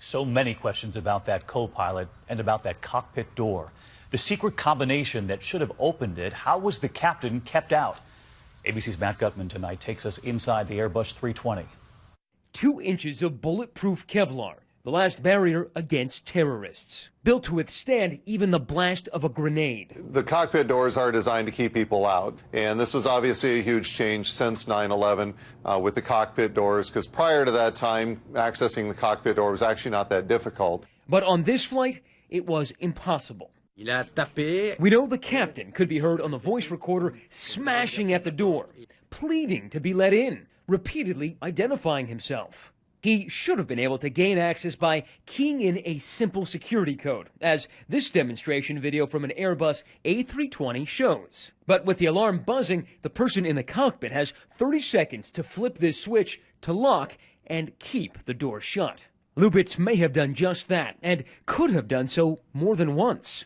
So many questions about that co-pilot and about that cockpit door. The secret combination that should have opened it, how was the captain kept out? ABC's Matt Gutman tonight takes us inside the Airbus 320. 2 inches of bulletproof Kevlar, the last barrier against terrorists. Built to withstand even the blast of a grenade. The cockpit doors are designed to keep people out, and this was obviously a huge change since 9/11 with the cockpit doors, because prior to that time, accessing the cockpit door was actually not that difficult. But on this flight, it was impossible. We know the captain could be heard on the voice recorder smashing at the door, pleading to be let in, repeatedly identifying himself. He should have been able to gain access by keying in a simple security code, as this demonstration video from an Airbus A320 shows. But with the alarm buzzing, the person in the cockpit has 30 seconds to flip this switch to lock and keep the door shut. Lubitz may have done just that, and could have done so more than once.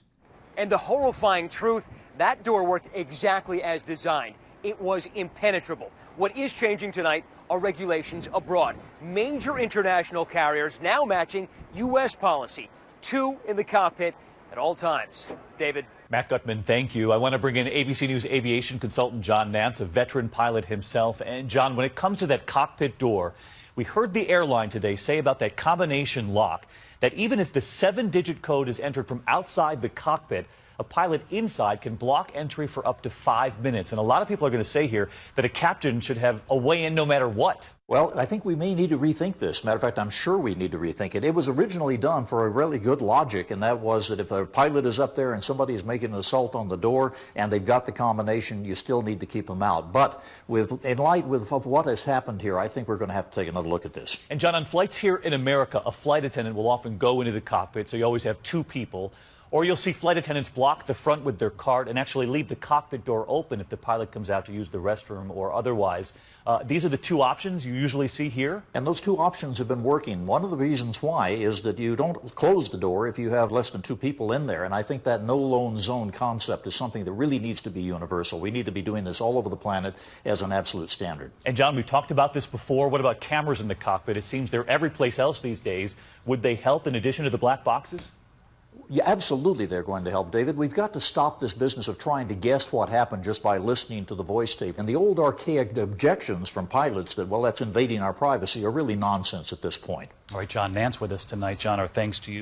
And the horrifying truth, that door worked exactly as designed. It was impenetrable. What is changing tonight are regulations abroad. Major international carriers now matching U.S. policy. 2 in the cockpit at all times. David. Matt Gutman, thank you. I want to bring in ABC News aviation consultant John Nance, a veteran pilot himself. And John, when it comes to that cockpit door, we heard the airline today say about that combination lock that even if the 7-digit code is entered from outside the cockpit, a pilot inside can block entry for up to 5 minutes. And a lot of people are going to say here that a captain should have a way in no matter what. Well, I think we may need to rethink this. Matter of fact, I'm sure we need to rethink it. It was originally done for a really good logic, and that was that if a pilot is up there and somebody is making an assault on the door and they've got the combination, you still need to keep them out. But in light of what has happened here, I think we're going to have to take another look at this. And John, on flights here in America, a flight attendant will often go into the cockpit, so you always have 2 people. Or you'll see flight attendants block the front with their card and actually leave the cockpit door open if the pilot comes out to use the restroom or otherwise. These are the 2 options you usually see here. And those 2 options have been working. One of the reasons why is that you don't close the door if you have less than 2 people in there. And I think that no lone zone concept is something that really needs to be universal. We need to be doing this all over the planet as an absolute standard. And John, we've talked about this before. What about cameras in the cockpit? It seems they're every place else these days. Would they help in addition to the black boxes? Yeah, absolutely they're going to help, David. We've got to stop this business of trying to guess what happened just by listening to the voice tape. And the old archaic objections from pilots that, well, that's invading our privacy are really nonsense at this point. All right, John Nance with us tonight. John, our thanks to you.